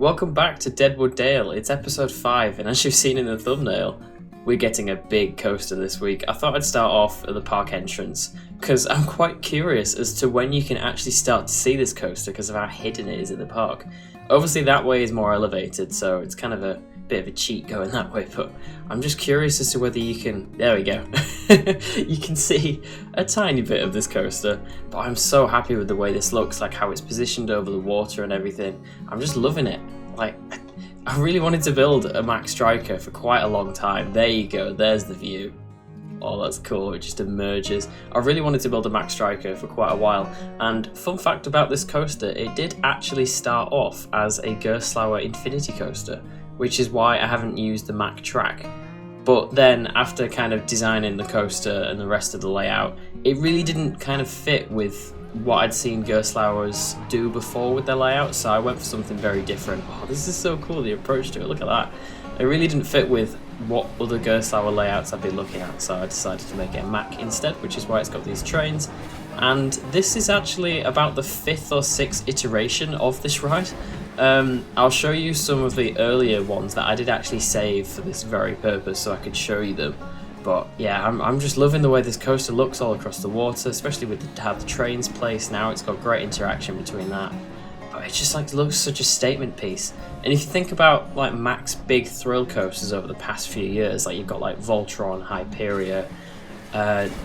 Welcome back to Deadwood Dale. It's episode 5, and as you've seen in the thumbnail, we're getting a big coaster this week. I thought I'd start off at the park entrance, because I'm quite curious as to when you can actually start to see this coaster because of how hidden it is in the park. Obviously that way is more elevated, so it's kind of a bit of a cheat going that way, but I'm just curious as to whether you can, there we go, you can see a tiny bit of this coaster, but I'm so happy with the way this looks, like how it's positioned over the water and everything. I'm just loving it. Like, I really wanted to build a Mack Stryker for quite a long time. There you go, there's the view. Oh, that's cool, it just emerges. I really wanted to build a Mack Stryker for quite a while, and fun fact about this coaster, it did actually start off as a Gerstlauer Infinity coaster, which is why I haven't used the Mack track. But then after kind of designing the coaster and the rest of the layout, it really didn't kind of fit with what I'd seen Gerstlauers do before with their layout, so I went for something very different. Oh, this is so cool, the approach to it, look at that. It really didn't fit with what other Gerstlauer layouts I've been looking at, so I decided to make it a Mack instead, which is why it's got these trains. And this is actually about the 5th or 6th iteration of this ride. I'll show you some of the earlier ones that I did actually save for this very purpose so I could show you them. But yeah, I'm just loving the way this coaster looks all across the water, especially with how the train's placed now. It's got great interaction between that. But it just like looks such a statement piece. And if you think about like Mack's big thrill coasters over the past few years, like you've got like Voltron, Hyperia,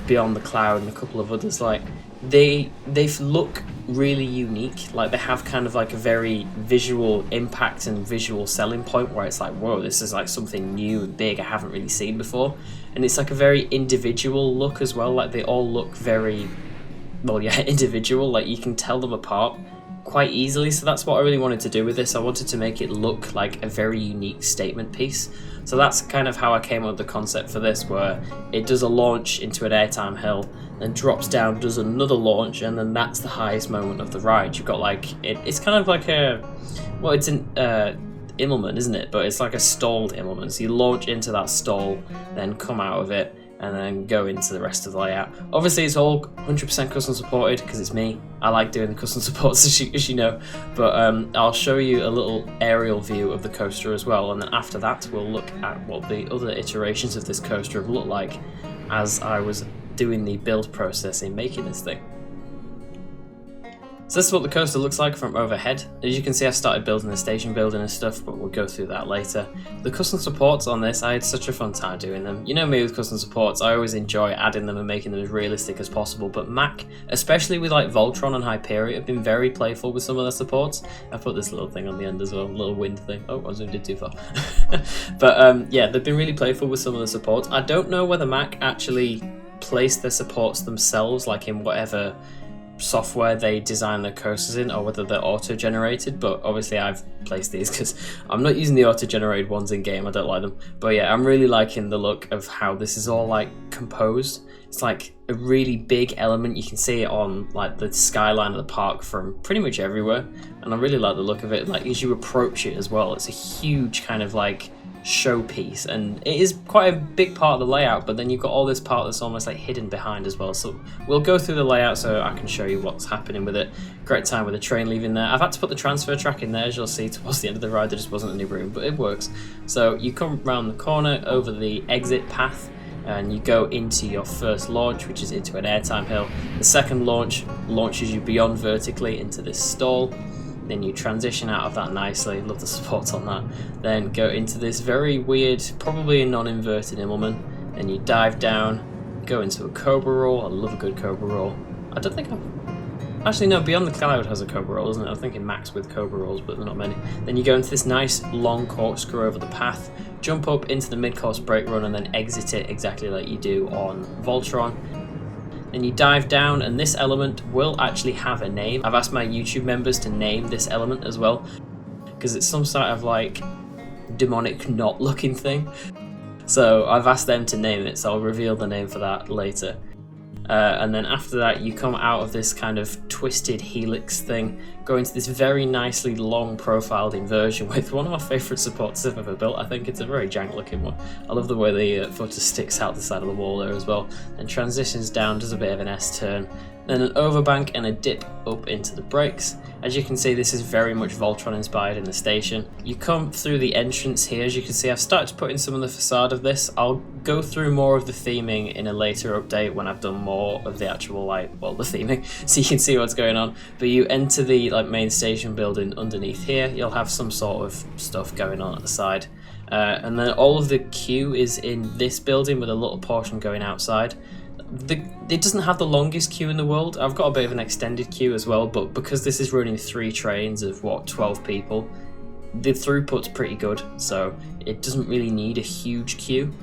Beyond the Cloud and a couple of others, like they look really unique. Like they have kind of like a very visual impact and visual selling point where it's like, whoa, this is like something new and big I haven't really seen before. And it's like a very individual look as well. Like they all look very, well, yeah, individual. Like you can tell them apart quite easily. So that's what I really wanted to do with this. I wanted to make it look like a very unique statement piece. So that's kind of how I came up with the concept for this, where it does a launch into an airtime hill, then drops down, does another launch, and then that's the highest moment of the ride. You've got like, it's kind of like a, well, it's an Immelman, isn't it? But it's like a stalled Immelman. So you launch into that stall, then come out of it, and then go into the rest of the layout. Obviously it's all 100% custom supported because it's me. I like doing the custom supports as you know, but I'll show you a little aerial view of the coaster as well, and then after that we'll look at what the other iterations of this coaster have looked like as I was doing the build process in making this thing. So this is what the coaster looks like from overhead. As you can see, I started building the station building and stuff, but we'll go through that later. The custom supports on this, I had such a fun time doing them. You know me with custom supports, I always enjoy adding them and making them as realistic as possible, but Mack, especially with like Voltron and Hyperia, have been very playful with some of their supports. I put this little thing on the end as well, little wind thing. Oh, I zoomed in too far. But yeah, they've been really playful with some of the supports. I don't know whether Mack actually placed their supports themselves, like in whatever software they design their coasters in, or whether they're auto-generated, but obviously I've placed these because I'm not using the auto-generated ones in game, I don't like them. But yeah, I'm really liking the look of how this is all like composed. It's like a really big element, you can see it on like the skyline of the park from pretty much everywhere, and I really like the look of it. Like as you approach it as well, it's a huge kind of like showpiece, and it is quite a big part of the layout, but then you've got all this part that's almost like hidden behind as well. So we'll go through the layout so I can show you what's happening with it. Great time with the train leaving there. I've had to put the transfer track in there, as you'll see towards the end of the ride. There just wasn't any room, but it works. So you come around the corner over the exit path and you go into your first launch, which is into an airtime hill. The second launch launches you beyond vertically into this stall. Then you transition out of that nicely, love the support on that. Then go into this very weird, probably a non-inverted Immelman. Then you dive down, go into a Cobra roll. I love a good Cobra roll. I don't think I've... Actually no, Beyond the Cloud has a Cobra roll, doesn't it? I'm thinking Max with Cobra rolls, but they're not many. Then you go into this nice long corkscrew over the path, jump up into the mid-course brake run, and then exit it exactly like you do on Voltron. Then you dive down, and this element will actually have a name. I've asked my YouTube members to name this element as well, because it's some sort of like demonic knot looking thing. So I've asked them to name it, so I'll reveal the name for that later. And then after that you come out of this kind of twisted helix thing, go into this very nicely long profiled inversion with one of my favourite supports I've ever built. I think it's a very jank looking one. I love the way the footer sticks out the side of the wall there as well, and transitions down, does a bit of an S-turn, then an overbank and a dip up into the brakes. As you can see, this is very much Voltron inspired in the station. You come through the entrance here. As you can see, I've started to put in some of the facade of this. I'll go through more of the theming in a later update when I've done more of the actual the theming, so you can see what's going on. But you enter the main station building underneath here. You'll have some sort of stuff going on at the side. And then all of the queue is in this building with a little portion going outside. It doesn't have the longest queue in the world. I've got a bit of an extended queue as well, but because this is running 3 trains of 12 people, the throughput's pretty good, so it doesn't really need a huge queue.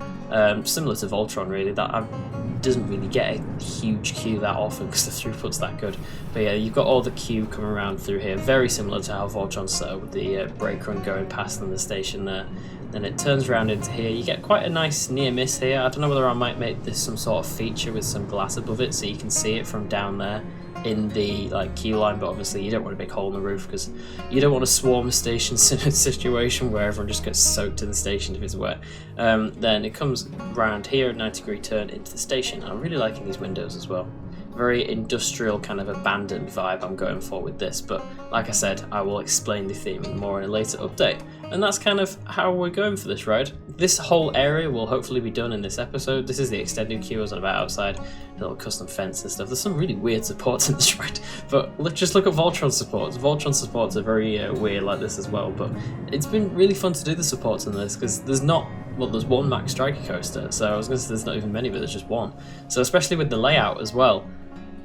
Similar to Voltron, really, that doesn't really get a huge queue that often because the throughput's that good. But yeah, you've got all the queue coming around through here, very similar to how Voltron's set up with the brake run going past on the station there. Then it turns around into here. You get quite a nice near miss here. I don't know whether I might make this some sort of feature with some glass above it so you can see it from down there in the queue line, but obviously you don't want a big hole in the roof because you don't want to swarm a station in a situation where everyone just gets soaked in the station if it's wet. Then it comes round here at 90-degree turn into the station. I'm really liking these windows as well. Very industrial, kind of abandoned vibe I'm going for with this, but like I said, I will explain the theming more in a later update. And that's kind of how we're going for this ride. This whole area will hopefully be done in this episode. This is the extended queue I was on about outside, a little custom fence and stuff. There's some really weird supports in this ride, but just look at Voltron supports. Voltron supports are very weird like this as well, but it's been really fun to do the supports in this because there's one Mack Stryker coaster, so I was going to say there's not even many, but there's just one. So especially with the layout as well,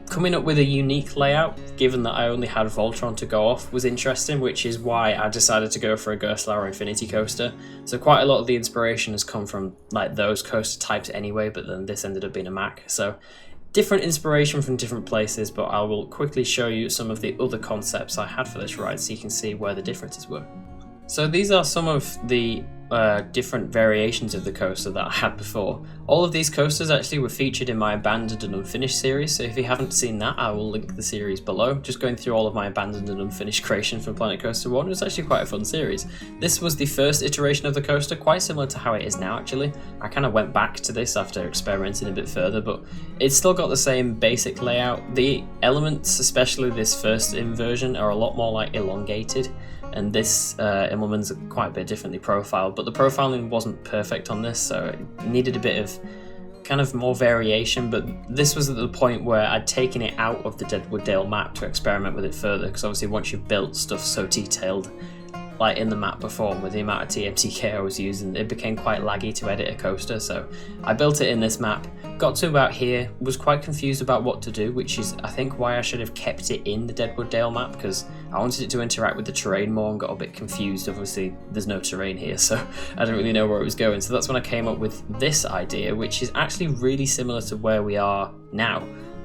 coming up with a unique layout, given that I only had Voltron to go off, was interesting, which is why I decided to go for a Gerstlauer Infinity coaster. So quite a lot of the inspiration has come from those coaster types anyway, but then this ended up being a Mack. So different inspiration from different places, but I will quickly show you some of the other concepts I had for this ride so you can see where the differences were. So these are some of the different variations of the coaster that I had before. All of these coasters actually were featured in my Abandoned and Unfinished series, so if you haven't seen that, I will link the series below. Just going through all of my Abandoned and Unfinished creation from Planet Coaster 1, it was actually quite a fun series. This was the first iteration of the coaster, quite similar to how it is now actually. I kind of went back to this after experimenting a bit further, but it's still got the same basic layout. The elements, especially this first inversion, are a lot more elongated, and this Immelmann's quite a bit differently profiled, but the profiling wasn't perfect on this, so it needed a bit of kind of more variation. But this was at the point where I'd taken it out of the Deadwood Dale map to experiment with it further, because obviously once you've built stuff so detailed in the map before, with the amount of TMTK I was using, it became quite laggy to edit a coaster. So I built it in this map, got to about here, was quite confused about what to do, which is I think why I should have kept it in the Deadwood Dale map, because I wanted it to interact with the terrain more and got a bit confused. Obviously there's no terrain here, so I didn't really know where it was going. So that's when I came up with this idea, which is actually really similar to where we are now,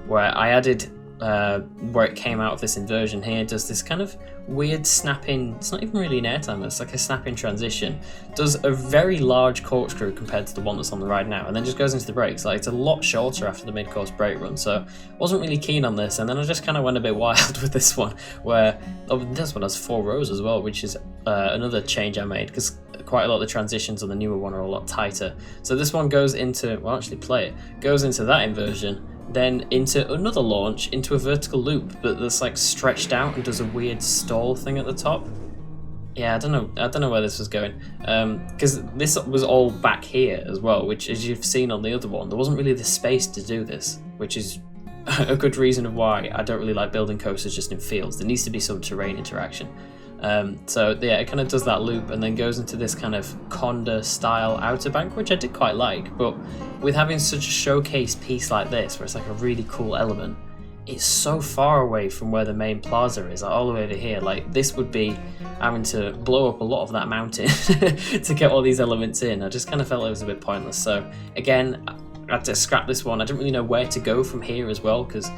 where I added where it came out of this inversion here, does this kind of weird snapping, it's not even really an airtime, it's like a snapping transition, does a very large corkscrew compared to the one that's on the ride now, and then just goes into the brakes. It's a lot shorter after the mid-course brake run, so wasn't really keen on this, and then I just kind of went a bit wild with this one, where this one has 4 rows as well, which is another change I made, because quite a lot of the transitions on the newer one are a lot tighter. So this one goes into, well actually play it, goes into that inversion, then into another launch into a vertical loop, but that's stretched out and does a weird stall thing at the top. Yeah, I don't know where this was going, because this was all back here as well, which, as you've seen on the other one, there wasn't really the space to do this, which is a good reason of why I don't really like building coasters just in fields. There needs to be some terrain interaction. So yeah, it kind of does that loop and then goes into this kind of Conda style outer bank, which I did quite like, but with having such a showcase piece like this, where it's a really cool element, it's so far away from where the main plaza is, all the way over here. This would be having to blow up a lot of that mountain to get all these elements in. I just kind of felt it was a bit pointless. So again, I had to scrap this one. I didn't really know where to go from here as well, because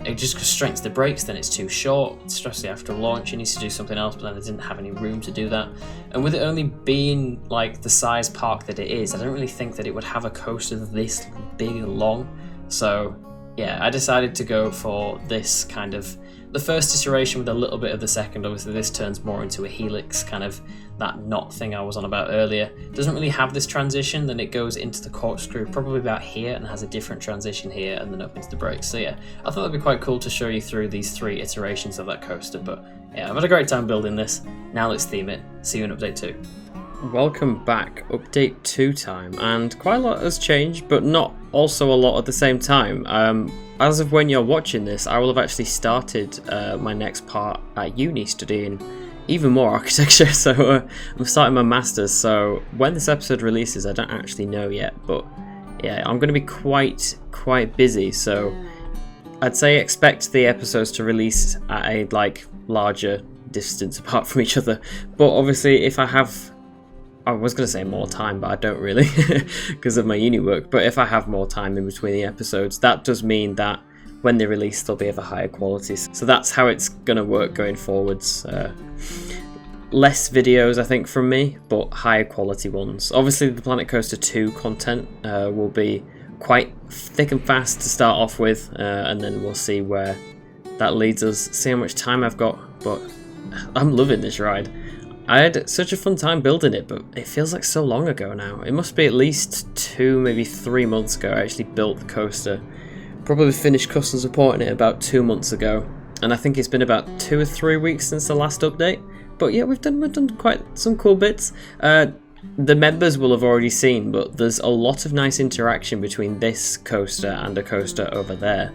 it just constrains the brakes, then it's too short, especially after a launch. You need to do something else, but then I didn't have any room to do that. And with it only being the size park that it is, I don't really think that it would have a coaster this big and long. So yeah, I decided to go for this kind of, the first iteration with a little bit of the second. Obviously this turns more into a helix kind of that knot thing I was on about earlier. It doesn't really have this transition, then it goes into the corkscrew probably about here and has a different transition here and then up into the brakes. So yeah, I thought it'd be quite cool to show you through these 3 iterations of that coaster, but yeah, I've had a great time building this. Now let's theme it. See you in update 2. Welcome back, update 2 time, and quite a lot has changed, but not also a lot at the same time. As of when you're watching this, I will have actually started my next part at uni studying even more architecture, so I'm starting my masters, so when this episode releases I don't actually know yet, but yeah, I'm going to be quite busy, so I'd say expect the episodes to release at a larger distance apart from each other, but obviously if I was going to say more time, but I don't really because of my uni work, but if I have more time in between the episodes, that does mean that when they release they'll be of a higher quality, so that's how it's going to work going forwards. Less videos I think from me, but higher quality ones. Obviously the Planet Coaster 2 content will be quite thick and fast to start off with, and then we'll see where that leads us, see how much time I've got, but I'm loving this ride. I had such a fun time building it, but it feels like so long ago now. It must be at least 2, maybe 3 months ago I actually built the coaster. Probably finished custom supporting it about 2 months ago, and I think it's been about 2 or 3 weeks since the last update. But yeah, we've done quite some cool bits. The members will have already seen, but there's a lot of nice interaction between this coaster and a coaster over there.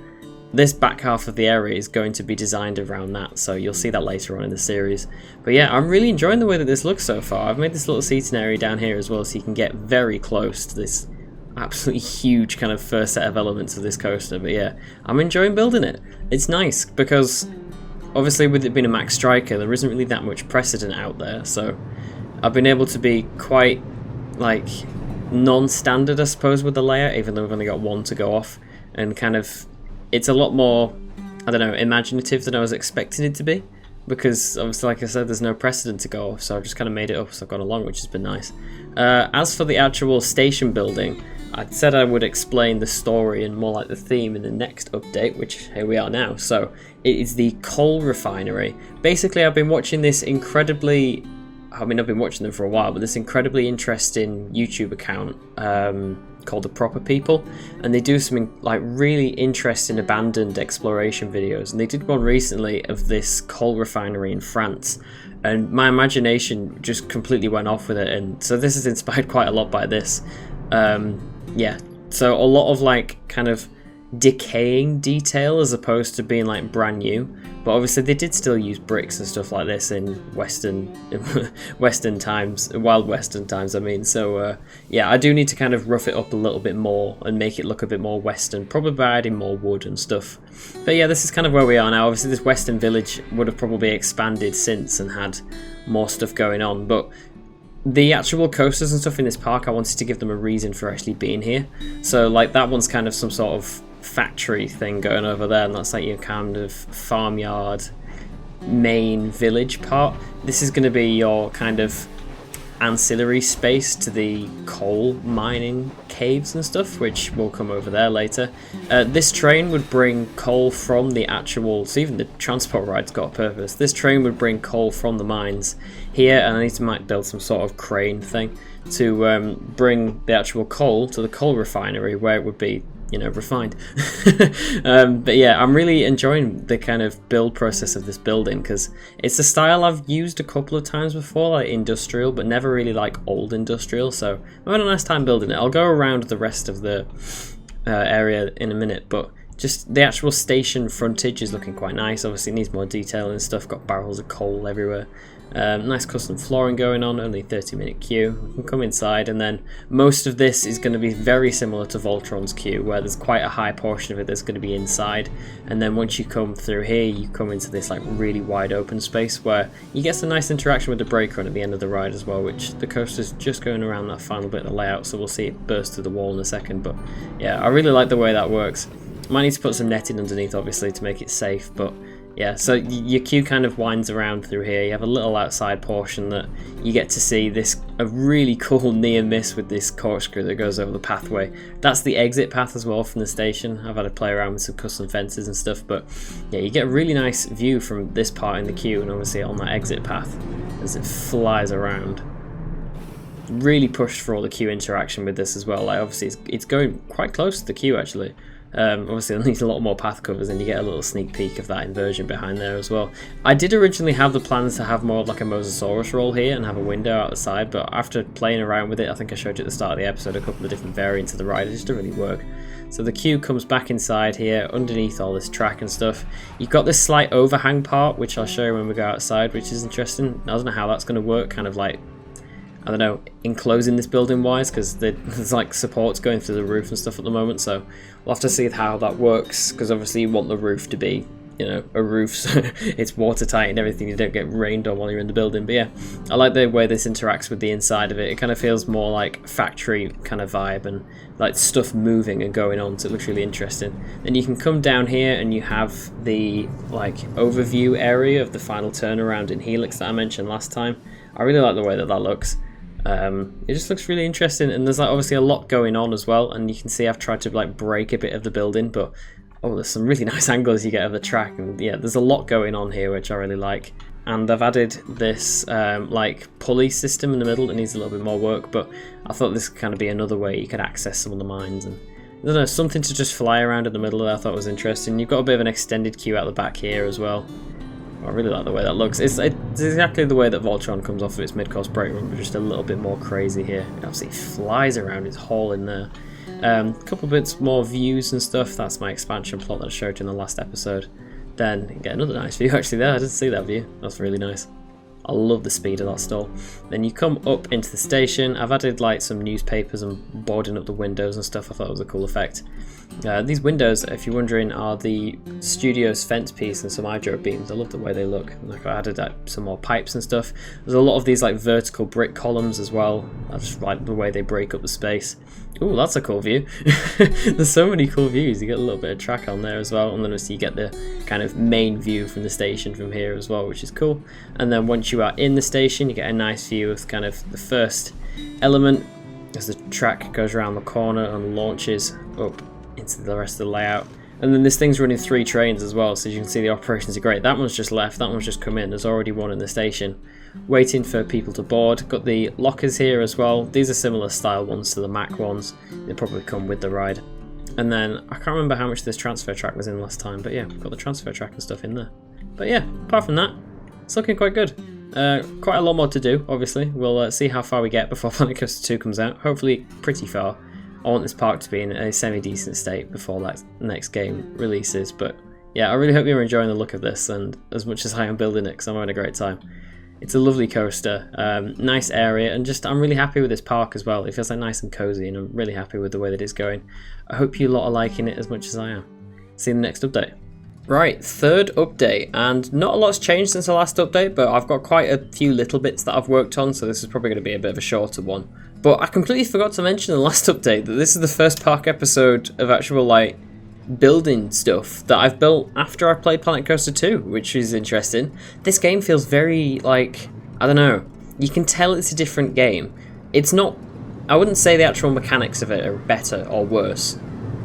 This back half of the area is going to be designed around that, so you'll see that later on in the series. But yeah, I'm really enjoying the way that this looks so far. I've made this little seating area down here as well, so you can get very close to this absolutely huge kind of first set of elements of this coaster. But yeah, I'm enjoying building it. It's nice because obviously with it being a Mack Stryker, there isn't really that much precedent out there, so I've been able to be quite non-standard I suppose with the layout, even though we've only got one to go off, and kind of it's a lot more, I don't know, imaginative than I was expecting it to be, because obviously like I said there's no precedent to go off, so I've just kind of made it up as I've gone along, which has been nice. As for the actual station building, I said I would explain the story and more like the theme in the next update, which here we are now. So it is the coal refinery. Basically I've been watching this incredibly, I've been watching them for a while, but this incredibly interesting YouTube account called The Proper People, and they do some really interesting abandoned exploration videos, and they did one recently of this coal refinery in France, and my imagination just completely went off with it, and so this is inspired quite a lot by this. Yeah, so a lot of kind of decaying detail as opposed to being brand new, but obviously they did still use bricks and stuff like this in Western times, Wild Western times I mean, so yeah, I do need to kind of rough it up a little bit more and make it look a bit more Western, probably by adding more wood and stuff. But yeah, this is kind of where we are now. Obviously this Western village would have probably expanded since and had more stuff going on, but the actual coasters and stuff in this park, I wanted to give them a reason for actually being here. So that one's kind of some sort of factory thing going over there, and that's your kind of farmyard main village part. This is going to be your kind of ancillary space to the coal mining caves and stuff, which will come over there later. This train would bring coal from the actual, so even the transport ride's got a purpose. This train would bring coal from the mines here, and I need to build some sort of crane thing to bring the actual coal to the coal refinery where it would be, refined. But yeah, I'm really enjoying the kind of build process of this building, because it's a style I've used a couple of times before, industrial, but never really old industrial, so I'm having a nice time building it. I'll go around the rest of the area in a minute, but just the actual station frontage is looking quite nice. Obviously it needs more detail and stuff, got barrels of coal everywhere. Nice custom flooring going on, only 30-minute queue. We can come inside, and then most of this is going to be very similar to Voltron's queue, where there's quite a high portion of it that's going to be inside, and then once you come through here you come into this really wide open space where you get some nice interaction with the brake run at the end of the ride as well, which the coaster's just going around that final bit of the layout, so we'll see it burst through the wall in a second. But yeah, I really like the way that works. Might need to put some netting underneath obviously to make it safe, but Yeah, so your queue kind of winds around through here. You have a little outside portion that you get to see a really cool near miss with this corkscrew that goes over the pathway. That's the exit path as well from the station. I've had to play around with some custom fences and stuff, but yeah, you get a really nice view from this part in the queue and obviously on that exit path as it flies around. Really pushed for all the queue interaction with this as well. Like obviously it's going quite close to the queue actually. Obviously it needs a lot more path covers and you get a little sneak peek of that inversion behind there as well. I did originally have the plans to have more of like a mosasaurus roll here and have a window out the side, but after playing around with it, I think I showed you at the start of the episode a couple of different variants of the ride, it just didn't really work. So the queue comes back inside here underneath all this track and stuff. You've got this slight overhang part which I'll show you when we go outside, which is interesting. I don't know how that's going to work, kind of like, I don't know, enclosing this building wise, because there's like supports going through the roof and stuff at the moment, so we'll have to see how that works, because obviously you want the roof to be, you know, a roof so it's watertight and everything, you don't get rained on while you're in the building. But yeah, I like the way this interacts with the inside of it. It kind of feels more like factory kind of vibe and like stuff moving and going on, so it looks really interesting. Then you can come down here and you have the like overview area of the final turnaround in Helix that I mentioned last time. I really like the way that looks. It just looks really interesting, and there's like obviously a lot going on as well, and you can see I've tried to like break a bit of the building, but oh, there's some really nice angles you get of the track, and yeah, there's a lot going on here which I really like. And I've added this like pulley system in the middle that needs a little bit more work, but I thought this could kind of be another way you could access some of the mines, and I don't know, something to just fly around in the middle that I thought was interesting. You've got a bit of an extended queue out the back here as well. I really like the way that looks. It's exactly the way that Voltron comes off of its mid-course break run, but just a little bit more crazy here. It obviously flies around its hole in there. A couple bits more views and stuff. That's my expansion plot that I showed you in the last episode. Then you get another nice view actually there. I didn't see that view. That's really nice. I love the speed of that stall. Then you come up into the station. I've added like some newspapers and boarding up the windows and stuff. I thought it was a cool effect. These windows, if you're wondering, are the studio's fence piece and some hydro beams. I love the way they look. Like I added some more pipes and stuff. There's a lot of these like vertical brick columns as well. I just like the way they break up the space. Ooh, that's a cool view. There's so many cool views. You get a little bit of track on there as well, and then you get the kind of main view from the station from here as well, which is cool. And then once you are in the station, you get a nice view of kind of the first element as the track goes around the corner and launches up into the rest of the layout. And then this thing's running 3 trains as well, so you can see the operations are great. That one's just left, that one's just come in. There's already one in the station waiting for people to board. Got the lockers here as well. These are similar style ones to the Mack ones. They probably come with the ride. And then I can't remember how much this transfer track was in last time, but yeah, we've got the transfer track and stuff in there. But yeah, apart from that, it's looking quite good. Quite a lot more to do, obviously. We'll see how far we get before Planet Coaster 2 comes out. Hopefully pretty far. I want this park to be in a semi-decent state before that next game releases. But yeah, I really hope you're enjoying the look of this, and as much as I am building it, because I'm having a great time. It's a lovely coaster, nice area, and just I'm really happy with this park as well. It feels like nice and cozy, and I'm really happy with the way that it's going. I hope you lot are liking it as much as I am. See you in the next update. Right, third update, and not a lot's changed since the last update, but I've got quite a few little bits that I've worked on, so this is probably going to be a bit of a shorter one. But I completely forgot to mention in the last update that this is the first park episode of actual like building stuff that I've built after I played Planet Coaster 2, which is interesting. This game feels very like, I don't know, you can tell it's a different game. It's not, I wouldn't say the actual mechanics of it are better or worse,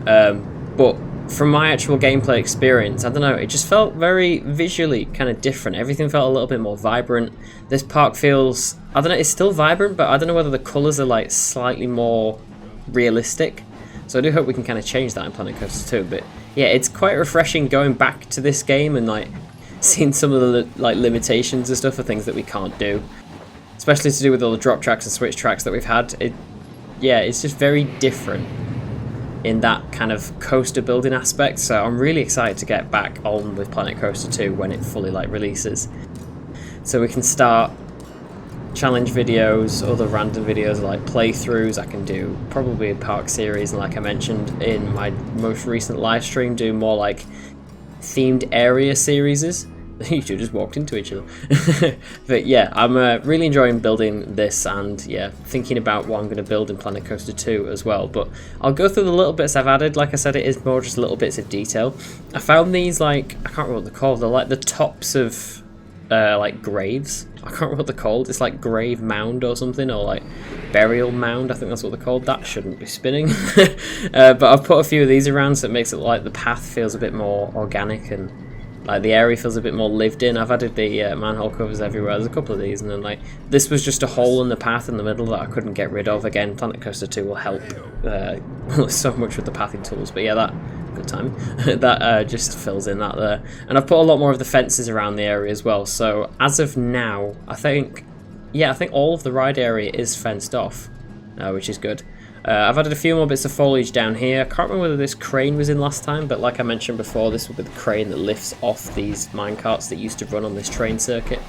but from my actual gameplay experience, I don't know, it just felt very visually kind of different. Everything felt a little bit more vibrant. This park feels, I don't know, it's still vibrant, but I don't know whether the colours are like slightly more realistic. So I do hope we can kind of change that in Planet Coaster 2. But yeah, it's quite refreshing going back to this game and like seeing some of the like limitations and stuff for things that we can't do. Especially to do with all the drop tracks and switch tracks that we've had. Yeah, it's just very different in that kind of coaster building aspect, so I'm really excited to get back on with Planet Coaster 2 when it fully like releases, so we can start challenge videos, other random videos like playthroughs. I can do probably a park series, and like I mentioned in my most recent live stream, do more like themed area series You two just walked into each other. But yeah, I'm really enjoying building this, and yeah, thinking about what I'm going to build in Planet Coaster 2 as well. But I'll go through the little bits I've added. Like I said, it is more just little bits of detail. I found these, like, I can't remember what they're called. They're like the tops of like graves. I can't remember what they're called. It's like grave mound or something, or like burial mound. I think that's what they're called. That shouldn't be spinning. But I've put a few of these around, so it makes it like the path feels a bit more organic, and like the area feels a bit more lived in. I've added the manhole covers everywhere. There's a couple of these, and then like this was just a hole in the path in the middle that I couldn't get rid of. Again, Planet Coaster 2 will help so much with the pathing tools. But yeah, that good time. That just fills in that there. And I've put a lot more of the fences around the area as well. So as of now, I think all of the ride area is fenced off, which is good. I've added a few more bits of foliage down here. I can't remember whether this crane was in last time, but like I mentioned before, this will be the crane that lifts off these minecarts that used to run on this train circuit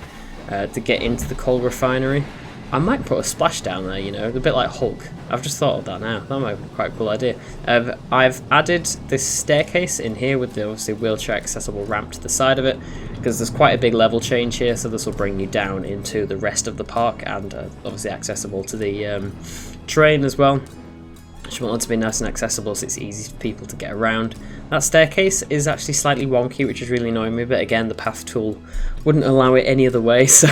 to get into the coal refinery. I might put a splash down there, you know, a bit like Hulk. I've just thought of that now. That might be quite a cool idea. I've added this staircase in here with the obviously wheelchair accessible ramp to the side of it, because there's quite a big level change here, so this will bring you down into the rest of the park, and obviously accessible to the train as well. Just want it to be nice and accessible so it's easy for people to get around. That staircase is actually slightly wonky, which is really annoying me, but again, the path tool wouldn't allow it any other way, so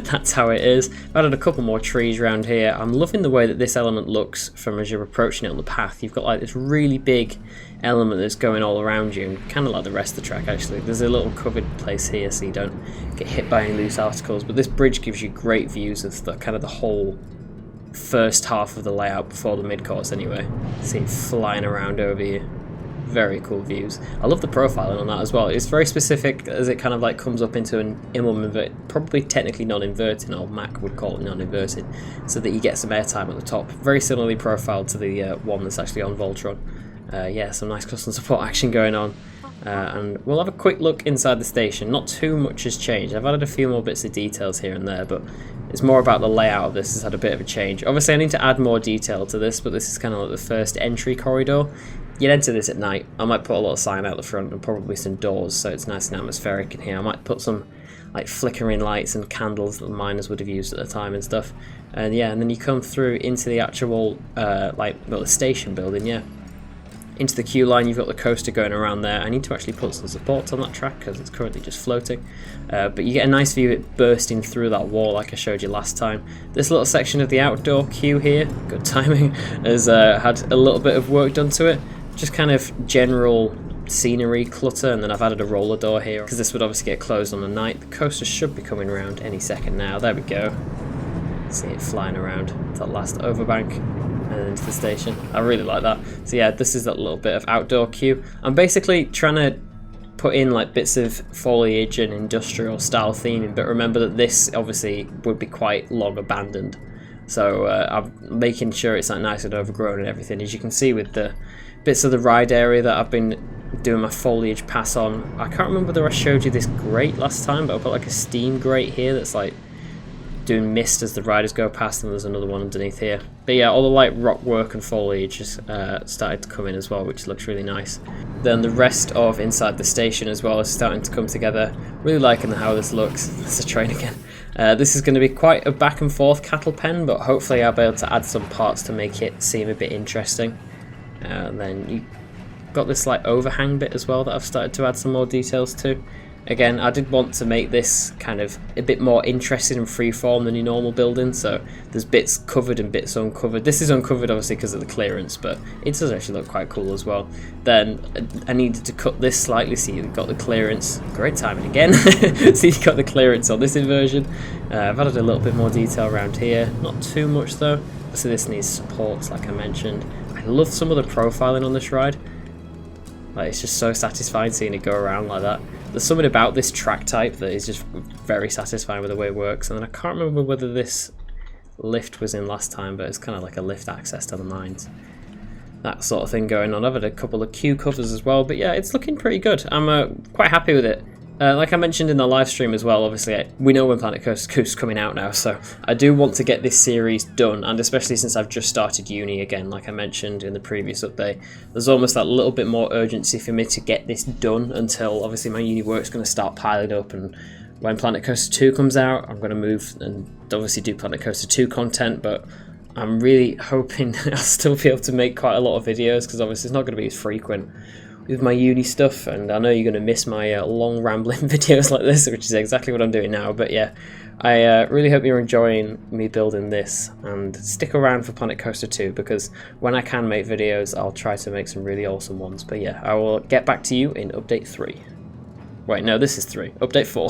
that's how it is. I've added a couple more trees around here. I'm loving the way that this element looks from as you're approaching it on the path. You've got like this really big element that's going all around you, and kind of like the rest of the track actually. There's a little covered place here so you don't get hit by any loose articles, but this bridge gives you great views of the kind of the whole first half of the layout before the mid-course anyway. See it flying around over you. Very cool views. I love the profiling on that as well. It's very specific as it kind of like comes up into an probably technically non-inverting, or Mack would call it non-inverting, so that you get some airtime at the top. Very similarly profiled to the one that's actually on Voltron. Yeah, some nice custom support action going on. And we'll have a quick look inside the station. Not too much has changed. I've added a few more bits of details here and there, but it's more about the layout of this has had a bit of a change. Obviously I need to add more detail to this, but this is kind of like the first entry corridor. You'd enter this at night. I might put a little sign out the front and probably some doors so it's nice and atmospheric in here. I might put some like flickering lights and candles that the miners would have used at the time and stuff. And yeah, and then you come through into the actual the station building, yeah. Into the queue line, you've got the coaster going around there. I need to actually put some supports on that track because it's currently just floating. But you get a nice view of it bursting through that wall like I showed you last time. This little section of the outdoor queue here, good timing, has had a little bit of work done to it. Just kind of general scenery clutter, and then I've added a roller door here because this would obviously get closed on the night. The coaster should be coming around any second now. There we go. See it flying around to that last overbank and into the station. I really like that. So yeah, this is that little bit of outdoor queue. I'm basically trying to put in like bits of foliage and industrial style theming, but remember that this obviously would be quite long abandoned. So I'm making sure it's like nice and overgrown and everything. As you can see with the bits of the ride area that I've been doing my foliage pass on. I can't remember whether I showed you this grate last time, but I've got like a steam grate here that's like doing mist as the riders go past, and there's another one underneath here. But yeah, all the like rock work and foliage has started to come in as well, which looks really nice. Then the rest of inside the station as well is starting to come together. Really liking how this looks. There's a train again. This is going to be quite a back and forth cattle pen, but hopefully I'll be able to add some parts to make it seem a bit interesting. Then you got this like overhang bit as well that I've started to add some more details to. Again, I did want to make this kind of a bit more interesting and freeform than your normal building, so there's bits covered and bits uncovered. This is uncovered obviously because of the clearance, but it does actually look quite cool as well. Then I needed to cut this slightly so you've got the clearance. Great timing again. So you've got the clearance on this inversion. I've added a little bit more detail around here, not too much though. So this needs supports like I mentioned. I love some of the profiling on this ride. Like, it's just so satisfying seeing it go around like that. There's something about this track type that is just very satisfying with the way it works. And then I can't remember whether this lift was in last time, but it's kind of like a lift access to the mines. That sort of thing going on. I've had a couple of queue covers as well, but yeah, it's looking pretty good. I'm quite happy with it. Like I mentioned in the live stream as well, obviously we know when Planet Coaster 2 is coming out now, so I do want to get this series done, and especially since I've just started uni again, like I mentioned in the previous update, there's almost that little bit more urgency for me to get this done until obviously my uni work's going to start piling up, and when Planet Coaster 2 comes out, I'm going to move and obviously do Planet Coaster 2 content, but I'm really hoping I'll still be able to make quite a lot of videos, because obviously it's not going to be as frequent with my uni stuff, and I know you're going to miss my long rambling videos like this, which is exactly what I'm doing now. But yeah, I really hope you're enjoying me building this, and stick around for Planet Coaster 2, because when I can make videos, I'll try to make some really awesome ones. But yeah, I will get back to you in update 3. Wait, no, this is 3. Update 4.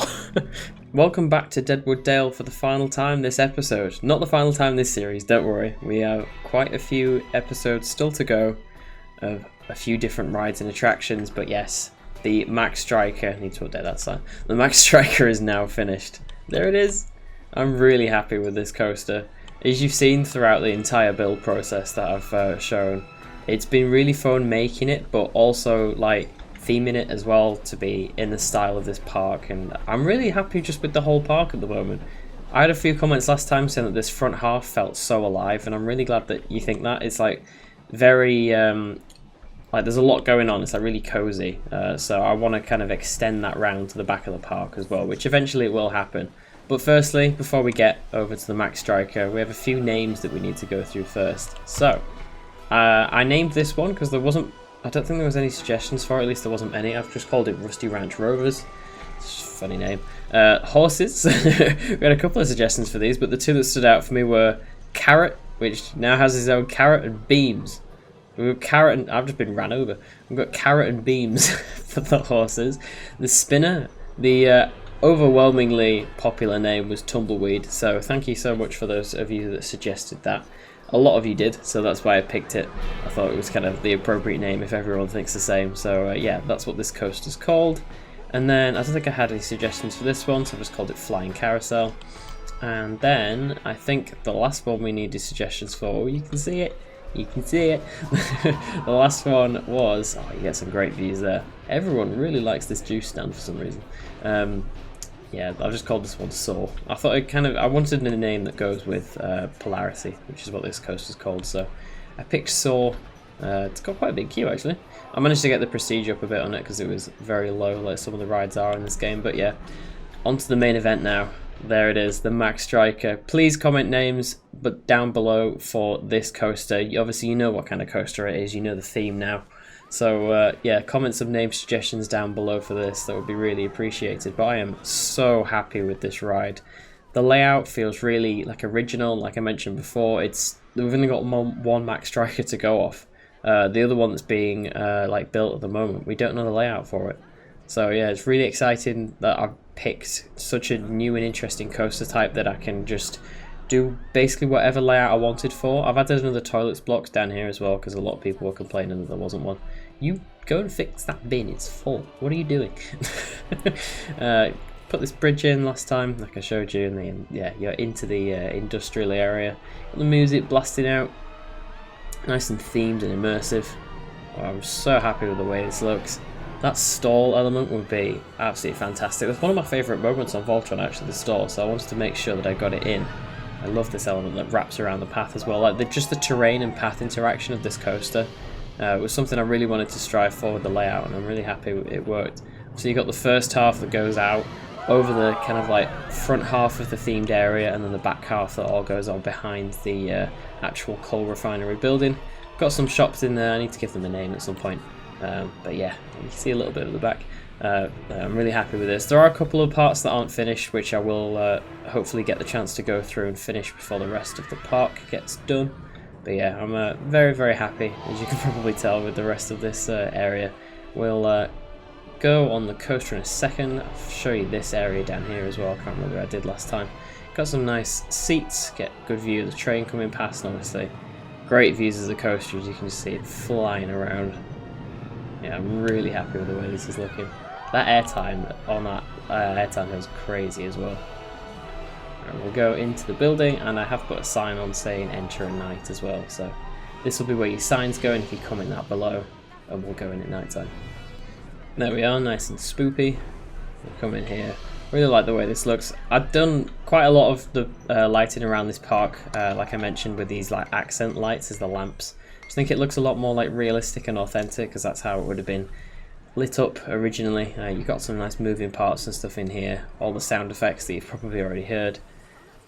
Welcome back to Deadwood Dale for the final time this episode. Not the final time this series, don't worry. We have quite a few episodes still to go of a few different rides and attractions, but yes, the Mack Stryker, I need to update that sign. The Mack Stryker is now finished. There it is. I'm really happy with this coaster. As you've seen throughout the entire build process that I've shown, it's been really fun making it, but also like theming it as well to be in the style of this park, and I'm really happy just with the whole park at the moment. I had a few comments last time saying that this front half felt so alive, and I'm really glad that you think that. It's like very like there's a lot going on. It's like really cozy, so I want to kind of extend that round to the back of the park as well, which eventually it will happen. But firstly, before we get over to the Mack Stryker, we have a few names that we need to go through first. So I named this one because I don't think there was any suggestions for it, at least there wasn't any. I've just called it Rusty Ranch Rovers. It's a funny name. Horses, we had a couple of suggestions for these, but the two that stood out for me were Carrot, which now has his own carrot, and Beams. We've got Carrot and I've just been ran over. We've got Carrot and Beams for the horses. The Spinner, the overwhelmingly popular name was Tumbleweed, so thank you so much for those of you that suggested that. A lot of you did, so that's why I picked it. I thought it was kind of the appropriate name if everyone thinks the same. So yeah, that's what this coaster's called. And then I don't think I had any suggestions for this one, so I just called it Flying Carousel. And then I think the last one we needed suggestions for, you can see it. You can see it. The last one was, oh, you get some great views there. Everyone really likes this juice stand for some reason. Yeah, I've just called this one Saw. I thought I wanted a name that goes with Polarity, which is what this coaster's called. So I picked Saw. It's got quite a big queue actually. I managed to get the prestige up a bit on it because it was very low, like some of the rides are in this game. But yeah, on to the main event now. There it is, the Mack Stryker. Please comment names but down below for this coaster. Obviously you know what kind of coaster it is, you know the theme now. So yeah, comment some name suggestions down below for this, that would be really appreciated. But I am so happy with this ride. The layout feels really like original, like I mentioned before. We've only got one Mack Stryker to go off. The other one that's being like built at the moment, we don't know the layout for it. So yeah, it's really exciting that I've picked such a new and interesting coaster type that I can just do basically whatever layout I wanted for. I've added another toilets block down here as well because a lot of people were complaining that there wasn't one. You go and fix that bin, it's full. What are you doing? Put this bridge in last time, like I showed you, and yeah, you're into the industrial area. Got the music blasting out, nice and themed and immersive. Oh, I'm so happy with the way this looks. That stall element would be absolutely fantastic. That's one of my favourite moments on Voltron, actually, the stall, so I wanted to make sure that I got it in. I love this element that wraps around the path as well. Like just the terrain and path interaction of this coaster was something I really wanted to strive for with the layout, and I'm really happy it worked. So you got the first half that goes out over the kind of like front half of the themed area, and then the back half that all goes on behind the actual coal refinery building. Got some shops in there, I need to give them a name at some point. But yeah, you can see a little bit of the back. I'm really happy with this. There are a couple of parts that aren't finished, which I will hopefully get the chance to go through and finish before the rest of the park gets done. But yeah, I'm very, very happy, as you can probably tell, with the rest of this area. We'll go on the coaster in a second. I'll show you this area down here as well. I can't remember what I did last time. Got some nice seats, get a good view of the train coming past, and obviously great views of the coaster, as you can see it flying around. Yeah, I'm really happy with the way this is looking. That airtime on that airtime was crazy as well. Right, we'll go into the building, and I have put a sign on saying enter at night as well. So this will be where your signs go, and if you comment that below, and we'll go in at night time. There we are, nice and spoopy. We'll come in here. Really like the way this looks. I've done quite a lot of the lighting around this park, like I mentioned, with these like accent lights as the lamps. I just think it looks a lot more like realistic and authentic, because that's how it would have been lit up originally. You've got some nice moving parts and stuff in here. All the sound effects that you've probably already heard.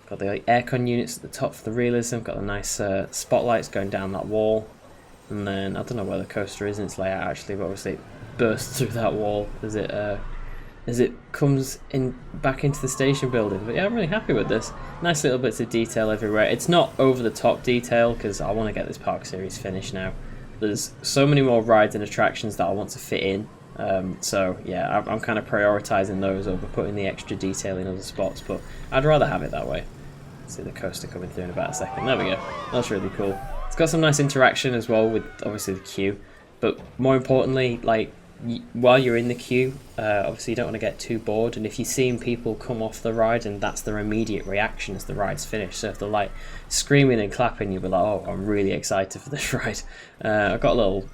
Got the like, aircon units at the top for the realism. Got the nice spotlights going down that wall. And then, I don't know where the coaster is in its layout actually, but obviously it bursts through that wall as it comes in back into the station building. But yeah, I'm really happy with this. Nice little bits of detail everywhere. It's not over the top detail, because I want to get this park series finished now. There's so many more rides and attractions that I want to fit in. So yeah, I'm kind of prioritizing those over putting the extra detail in other spots, but I'd rather have it that way. See the coaster coming through in about a second. There we go. That's really cool. It's got some nice interaction as well with obviously the queue, but more importantly, like while you're in the queue, obviously you don't want to get too bored, and if you're seeing people come off the ride and that's their immediate reaction as the ride's finished, so if they're like screaming and clapping, you'll be like, oh, I'm really excited for this ride. I've got a little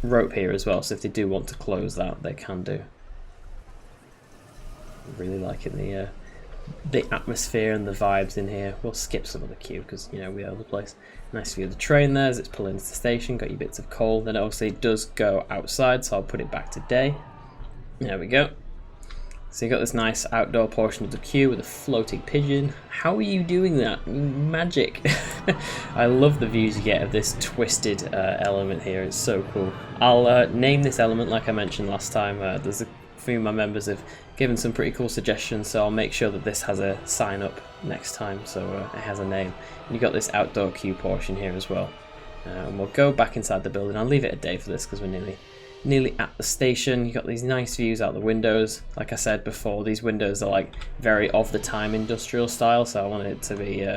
rope here as well, so if they do want to close that, they can do. I'm really liking the atmosphere and the vibes in here. We'll skip some of the queue because, you know, we are the place. Nice view of the train there as it's pulling into the station. Got your bits of coal. Then obviously it does go outside, so I'll put it back to day. There we go. So you got this nice outdoor portion of the queue with a floating pigeon. How are you doing that? Magic. I love the views you get of this twisted element here. It's so cool. I'll name this element like I mentioned last time. There's a few of my members have given some pretty cool suggestions, so I'll make sure that this has a sign up next time, so it has a name. And you've got this outdoor queue portion here as well. And we'll go back inside the building. I'll leave it a day for this because we're nearly at the station. You've got these nice views out the windows. Like I said before, these windows are like very of the time industrial style, so I wanted it to be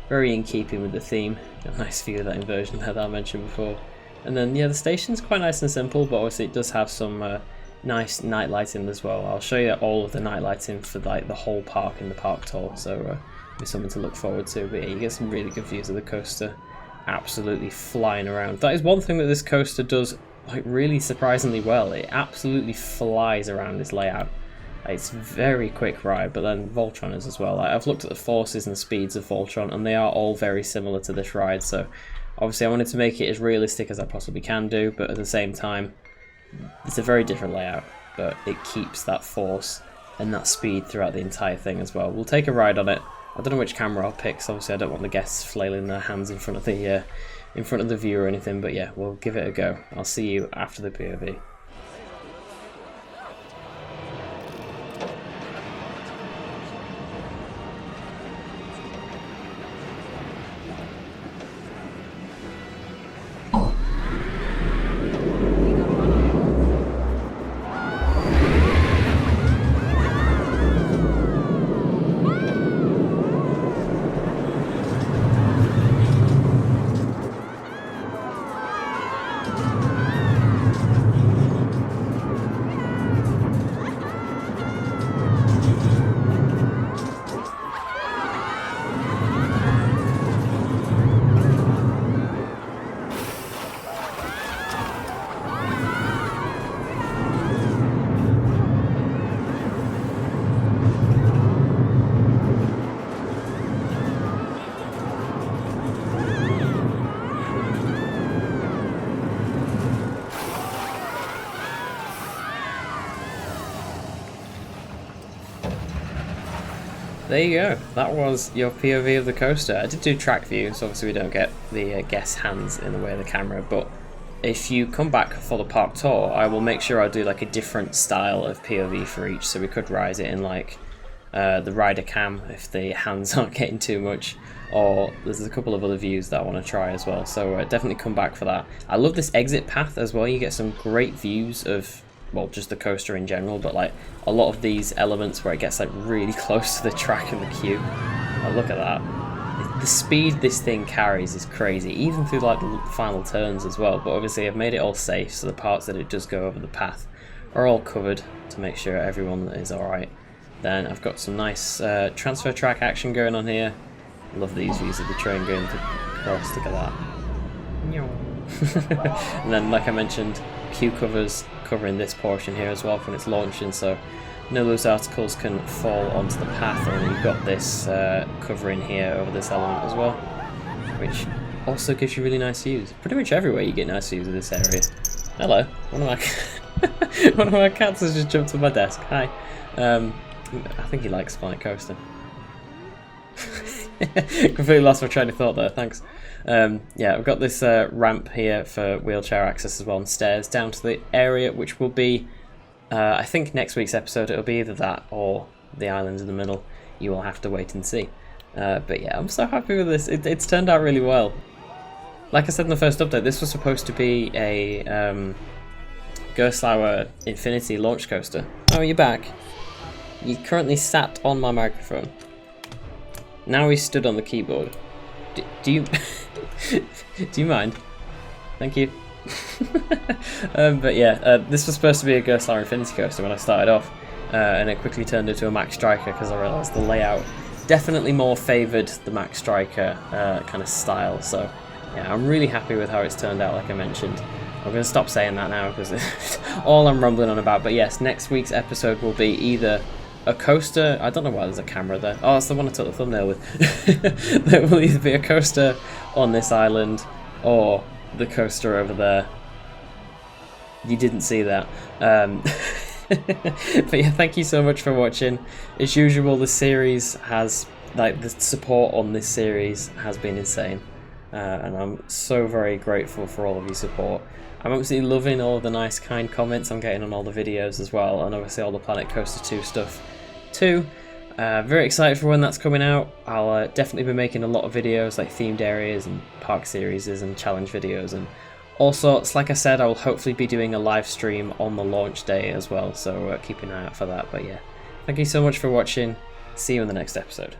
very in keeping with the theme. Got a nice view of that inversion there that I mentioned before. And then yeah, the station's quite nice and simple, but obviously it does have some nice night lighting as well. I'll show you all of the night lighting for like the whole park in the park tour, so it's something to look forward to. But yeah, you get some really good views of the coaster absolutely flying around. That is one thing that this coaster does like really surprisingly well. It absolutely flies around this layout. It's a very quick ride, but then Voltron is as well. I've looked at the forces and speeds of Voltron, and they are all very similar to this ride, so obviously I wanted to make it as realistic as I possibly can do, but at the same time it's a very different layout, but it keeps that force and that speed throughout the entire thing as well. We'll take a ride on it. I don't know which camera I'll pick, so obviously I don't want the guests flailing their hands in front of the view or anything, but yeah, we'll give it a go. I'll see you after the POV. There you go, that was your POV of the coaster. I did do track view, so obviously we don't get the guest's hands in the way of the camera, but if you come back for the park tour, I will make sure I do like a different style of POV for each, so we could rise it in like the rider cam if the hands aren't getting too much, or there's a couple of other views that I want to try as well, so definitely come back for that. I love this exit path as well. You get some great views of, well, just the coaster in general, but like a lot of these elements where it gets like really close to the track and the queue. Oh, look at that. The speed this thing carries is crazy, even through like the final turns as well, but obviously I've made it all safe, so the parts that it does go over the path are all covered to make sure everyone is alright. Then I've got some nice transfer track action going on here. Love these views of the train going across, look at that. And then, like I mentioned, queue covers covering this portion here as well when it's launching, so none of those articles can fall onto the path, and you've got this covering here over this element as well, which also gives you really nice views. Pretty much everywhere you get nice views of this area. Hello, one of my cats has just jumped on my desk. Hi. I think he likes Planet Coaster. Completely lost my train of thought there, thanks. Yeah, I've got this ramp here for wheelchair access as well, and stairs down to the area, which will be, I think next week's episode, it'll be either that or the islands in the middle. You will have to wait and see. But yeah, I'm so happy with this. It's turned out really well. Like I said in the first update, this was supposed to be a Gerstlauer Infinity launch coaster. Oh, you're back. You currently sat on my microphone. Now he stood on the keyboard. Do you do you mind? Thank you. But yeah, this was supposed to be a Gerstlauer Infinity coaster when I started off, and it quickly turned into a Mack Stryker because I realised the layout definitely more favoured the Mack Stryker kind of style. So yeah, I'm really happy with how it's turned out, like I mentioned. I'm going to stop saying that now because it's all I'm rumbling on about. But yes, next week's episode will be either a coaster. I don't know why there's a camera there. Oh, it's the one I took the thumbnail with. There will either be a coaster on this island or the coaster over there. You didn't see that. But yeah, thank you so much for watching. As usual, the series has, like, the support on this series has been insane. And I'm so very grateful for all of your support. I'm absolutely loving all of the nice, kind comments I'm getting on all the videos as well, and obviously all the Planet Coaster 2 stuff too. Very excited for when that's coming out. I'll definitely be making a lot of videos, like themed areas and park series and challenge videos and all sorts. Like I said, I will hopefully be doing a live stream on the launch day as well, so keep an eye out for that. But yeah, thank you so much for watching. See you in the next episode.